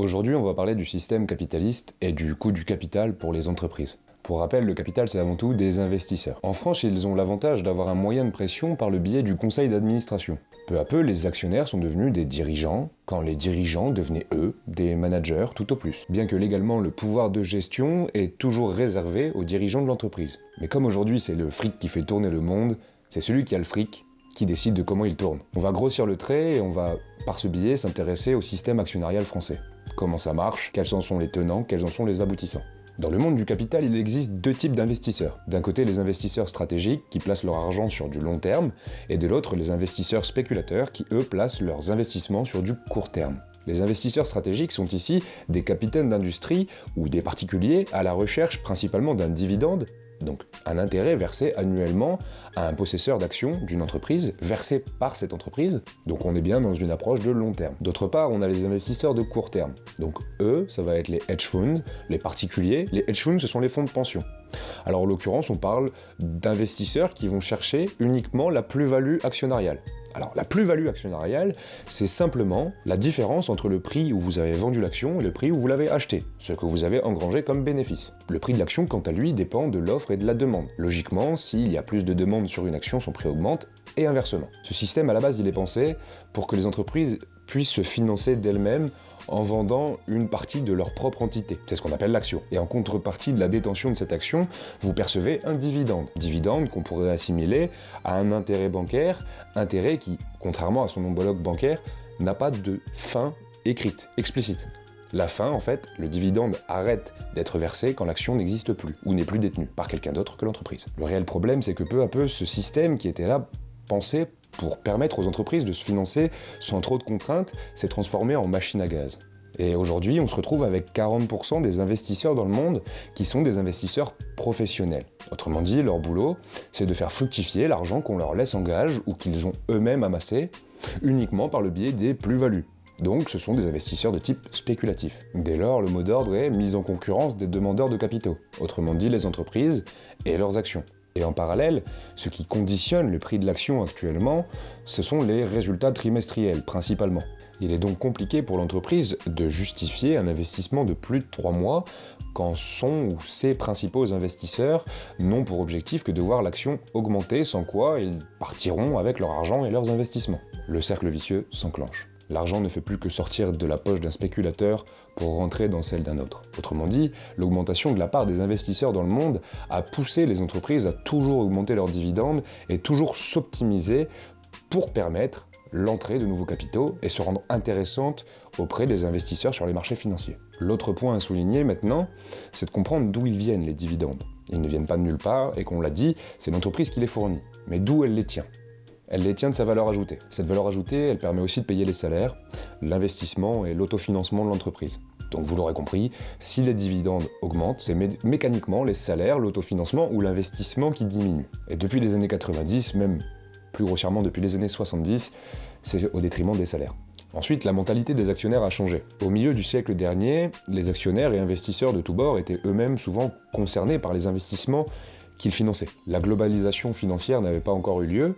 Aujourd'hui, on va parler du système capitaliste et du coût du capital pour les entreprises. Pour rappel, le capital, c'est avant tout des investisseurs. En France, ils ont l'avantage d'avoir un moyen de pression par le biais du conseil d'administration. Peu à peu, les actionnaires sont devenus des dirigeants, quand les dirigeants devenaient, eux, des managers tout au plus. Bien que légalement, le pouvoir de gestion est toujours réservé aux dirigeants de l'entreprise. Mais comme aujourd'hui, c'est le fric qui fait tourner le monde, c'est celui qui a le fric qui décide de comment il tourne. On va grossir le trait et on va, par ce biais, s'intéresser au système actionnarial français. Comment ça marche, quels en sont les tenants, quels en sont les aboutissants. Dans le monde du capital, il existe deux types d'investisseurs. D'un côté, les investisseurs stratégiques qui placent leur argent sur du long terme, et de l'autre, les investisseurs spéculateurs qui, eux, placent leurs investissements sur du court terme. Les investisseurs stratégiques sont ici des capitaines d'industrie ou des particuliers à la recherche principalement d'un dividende, donc un intérêt versé annuellement à un possesseur d'actions d'une entreprise, versé par cette entreprise, donc on est bien dans une approche de long terme. D'autre part, on a les investisseurs de court terme, donc eux, ça va être les hedge funds, les particuliers. Les hedge funds, ce sont les fonds de pension. Alors en l'occurrence, on parle d'investisseurs qui vont chercher uniquement la plus-value actionnariale. Alors la plus-value actionnariale, c'est simplement la différence entre le prix où vous avez vendu l'action et le prix où vous l'avez acheté, ce que vous avez engrangé comme bénéfice. Le prix de l'action, quant à lui, dépend de l'offre et de la demande. Logiquement, s'il y a plus de demandes sur une action, son prix augmente, et inversement. Ce système, à la base, il est pensé pour que les entreprises puissent se financer d'elles-mêmes en vendant une partie de leur propre entité. C'est ce qu'on appelle l'action. Et en contrepartie de la détention de cette action, vous percevez un dividende. Dividende qu'on pourrait assimiler à un intérêt bancaire, intérêt qui, contrairement à son homologue bancaire, n'a pas de fin écrite, explicite. La fin, en fait, le dividende arrête d'être versé quand l'action n'existe plus, ou n'est plus détenue par quelqu'un d'autre que l'entreprise. Le réel problème, c'est que peu à peu, ce système qui était là, pensé pour permettre aux entreprises de se financer sans trop de contraintes, s'est transformé en machine à gaz. Et aujourd'hui, on se retrouve avec 40% des investisseurs dans le monde qui sont des investisseurs professionnels. Autrement dit, leur boulot, c'est de faire fructifier l'argent qu'on leur laisse en gage ou qu'ils ont eux-mêmes amassé, uniquement par le biais des plus-values. Donc ce sont des investisseurs de type spéculatif. Dès lors, le mot d'ordre est mise en concurrence des demandeurs de capitaux, autrement dit les entreprises et leurs actions. Et en parallèle, ce qui conditionne le prix de l'action actuellement, ce sont les résultats trimestriels, principalement. Il est donc compliqué pour l'entreprise de justifier un investissement de plus de 3 mois quand son ou ses principaux investisseurs n'ont pour objectif que de voir l'action augmenter, sans quoi ils partiront avec leur argent et leurs investissements. Le cercle vicieux s'enclenche. L'argent ne fait plus que sortir de la poche d'un spéculateur pour rentrer dans celle d'un autre. Autrement dit, l'augmentation de la part des investisseurs dans le monde a poussé les entreprises à toujours augmenter leurs dividendes et toujours s'optimiser pour permettre l'entrée de nouveaux capitaux et se rendre intéressantes auprès des investisseurs sur les marchés financiers. L'autre point à souligner maintenant, c'est de comprendre d'où ils viennent les dividendes. Ils ne viennent pas de nulle part et qu'on l'a dit, c'est l'entreprise qui les fournit. Mais d'où elle les tient ? Elle les tient de sa valeur ajoutée. Cette valeur ajoutée, elle permet aussi de payer les salaires, l'investissement et l'autofinancement de l'entreprise. Donc vous l'aurez compris, si les dividendes augmentent, c'est mécaniquement les salaires, l'autofinancement ou l'investissement qui diminuent. Et depuis les années 90, même plus grossièrement depuis les années 70, c'est au détriment des salaires. Ensuite, la mentalité des actionnaires a changé. Au milieu du siècle dernier, les actionnaires et investisseurs de tous bords étaient eux-mêmes souvent concernés par les investissements qu'ils finançaient. La globalisation financière n'avait pas encore eu lieu,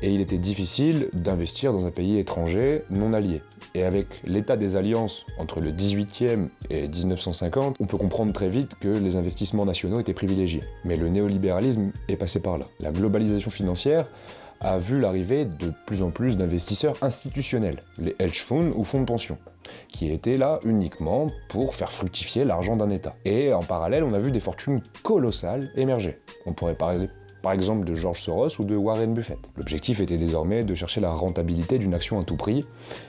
et il était difficile d'investir dans un pays étranger non allié. Et avec l'état des alliances entre le 18e et 1950, on peut comprendre très vite que les investissements nationaux étaient privilégiés. Mais le néolibéralisme est passé par là. La globalisation financière a vu l'arrivée de plus en plus d'investisseurs institutionnels, les hedge funds ou fonds de pension, qui étaient là uniquement pour faire fructifier l'argent d'un État. Et en parallèle, on a vu des fortunes colossales émerger. On pourrait parler par exemple de George Soros ou de Warren Buffett. L'objectif était désormais de chercher la rentabilité d'une action à tout prix,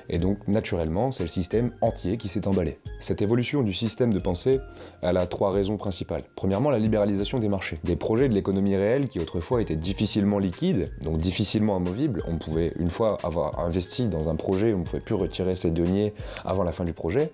et donc naturellement c'est le système entier qui s'est emballé. Cette évolution du système de pensée, elle a 3 raisons principales. Premièrement, la libéralisation des marchés. Des projets de l'économie réelle qui autrefois étaient difficilement liquides, donc difficilement amovibles, on pouvait, une fois avoir investi dans un projet, on ne pouvait plus retirer ses deniers avant la fin du projet.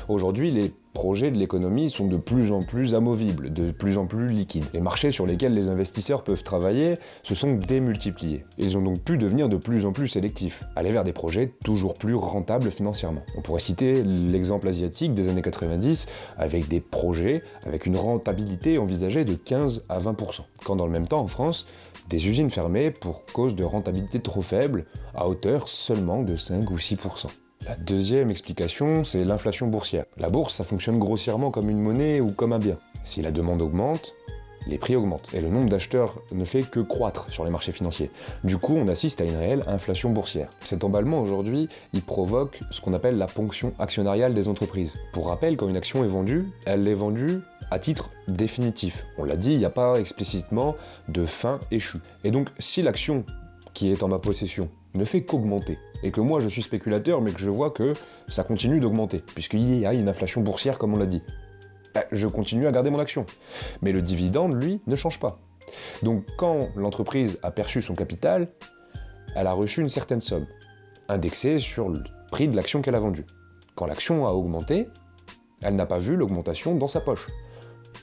Aujourd'hui, les projets de l'économie sont de plus en plus amovibles, de plus en plus liquides. Les marchés sur lesquels les investisseurs peuvent travailler se sont démultipliés. Ils ont donc pu devenir de plus en plus sélectifs, aller vers des projets toujours plus rentables financièrement. On pourrait citer l'exemple asiatique des années 90, avec des projets avec une rentabilité envisagée de 15 à 20%. Quand dans le même temps, en France, des usines fermées pour cause de rentabilité trop faible, à hauteur seulement de 5 ou 6%. La deuxième explication, c'est l'inflation boursière. La bourse, ça fonctionne grossièrement comme une monnaie ou comme un bien. Si la demande augmente, les prix augmentent, et le nombre d'acheteurs ne fait que croître sur les marchés financiers. Du coup, on assiste à une réelle inflation boursière. Cet emballement aujourd'hui, il provoque ce qu'on appelle la ponction actionnariale des entreprises. Pour rappel, quand une action est vendue, elle est vendue à titre définitif. On l'a dit, il n'y a pas explicitement de fin échue. Et donc, si l'action qui est en ma possession ne fait qu'augmenter, et que moi je suis spéculateur, mais que je vois que ça continue d'augmenter, puisqu'il y a une inflation boursière comme on l'a dit, je continue à garder mon action. Mais le dividende, lui, ne change pas. Donc quand l'entreprise a perçu son capital, elle a reçu une certaine somme, indexée sur le prix de l'action qu'elle a vendue. Quand l'action a augmenté, elle n'a pas vu l'augmentation dans sa poche.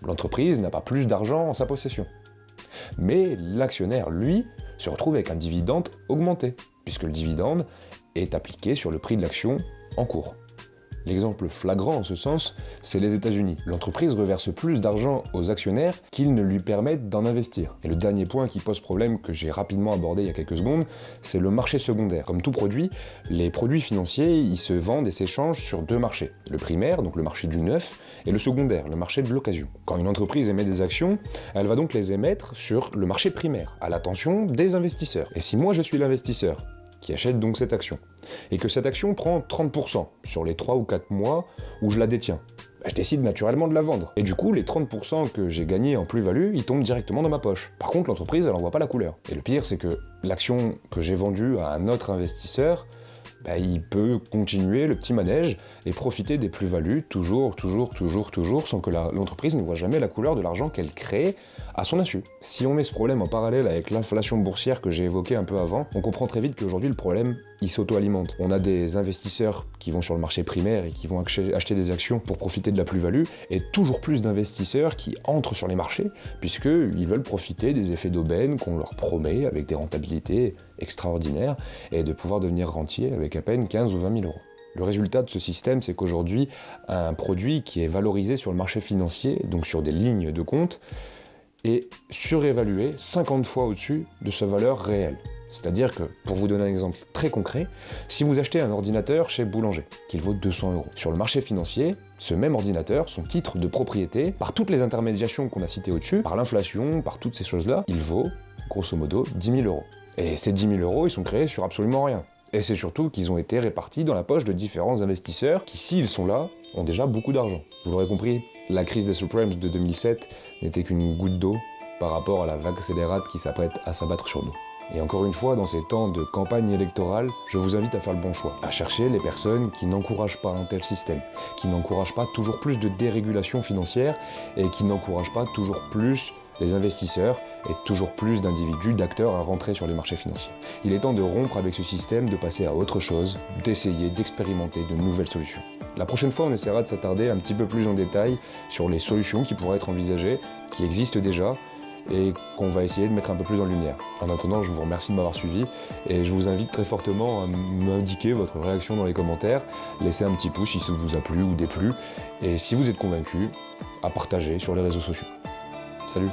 L'entreprise n'a pas plus d'argent en sa possession. Mais l'actionnaire, lui, se retrouve avec un dividende augmenté, puisque le dividende est appliqué sur le prix de l'action en cours. L'exemple flagrant en ce sens, c'est les États-Unis. L'entreprise reverse plus d'argent aux actionnaires qu'ils ne lui permettent d'en investir. Et le dernier point qui pose problème, que j'ai rapidement abordé il y a quelques secondes, c'est le marché secondaire. Comme tout produit, les produits financiers, ils se vendent et s'échangent sur deux marchés. Le primaire, donc le marché du neuf, et le secondaire, le marché de l'occasion. Quand une entreprise émet des actions, elle va donc les émettre sur le marché primaire, à l'attention des investisseurs. Et si moi je suis l'investisseur, qui achète donc cette action, et que cette action prend 30% sur les 3 ou 4 mois où je la détiens, je décide naturellement de la vendre. Et du coup, les 30% que j'ai gagnés en plus-value, ils tombent directement dans ma poche. Par contre, l'entreprise, elle en voit pas la couleur. Et le pire, c'est que l'action que j'ai vendue à un autre investisseur, il peut continuer le petit manège et profiter des plus-values toujours, sans que l'entreprise ne voit jamais la couleur de l'argent qu'elle crée à son insu. Si on met ce problème en parallèle avec l'inflation boursière que j'ai évoquée un peu avant, on comprend très vite qu'aujourd'hui le problème, il s'auto-alimente. On a des investisseurs qui vont sur le marché primaire et qui vont acheter des actions pour profiter de la plus-value, et toujours plus d'investisseurs qui entrent sur les marchés, puisqu'ils veulent profiter des effets d'aubaine qu'on leur promet avec des rentabilités extraordinaires, et de pouvoir devenir rentier avec à peine 15 ou 20 000 euros. Le résultat de ce système, c'est qu'aujourd'hui, un produit qui est valorisé sur le marché financier, donc sur des lignes de compte, est surévalué 50 fois au-dessus de sa valeur réelle. C'est-à-dire que, pour vous donner un exemple très concret, si vous achetez un ordinateur chez Boulanger, qu'il vaut 200 euros, sur le marché financier, ce même ordinateur, son titre de propriété, par toutes les intermédiations qu'on a citées au-dessus, par l'inflation, par toutes ces choses-là, il vaut, grosso modo, 10 000 euros. Et ces 10 000 euros, ils sont créés sur absolument rien. Et c'est surtout qu'ils ont été répartis dans la poche de différents investisseurs qui, s'ils sont là, ont déjà beaucoup d'argent. Vous l'aurez compris, la crise des subprimes de 2007 n'était qu'une goutte d'eau par rapport à la vague scélérate qui s'apprête à s'abattre sur nous. Et encore une fois, dans ces temps de campagne électorale, je vous invite à faire le bon choix, à chercher les personnes qui n'encouragent pas un tel système, qui n'encouragent pas toujours plus de dérégulation financière et qui n'encouragent pas toujours plus les investisseurs et toujours plus d'individus, d'acteurs à rentrer sur les marchés financiers. Il est temps de rompre avec ce système, de passer à autre chose, d'essayer, d'expérimenter de nouvelles solutions. La prochaine fois, on essaiera de s'attarder un petit peu plus en détail sur les solutions qui pourraient être envisagées, qui existent déjà, et qu'on va essayer de mettre un peu plus en lumière. En attendant, je vous remercie de m'avoir suivi, et je vous invite très fortement à m'indiquer votre réaction dans les commentaires, laissez un petit pouce si ça vous a plu ou déplu, et si vous êtes convaincu, à partager sur les réseaux sociaux. Salut!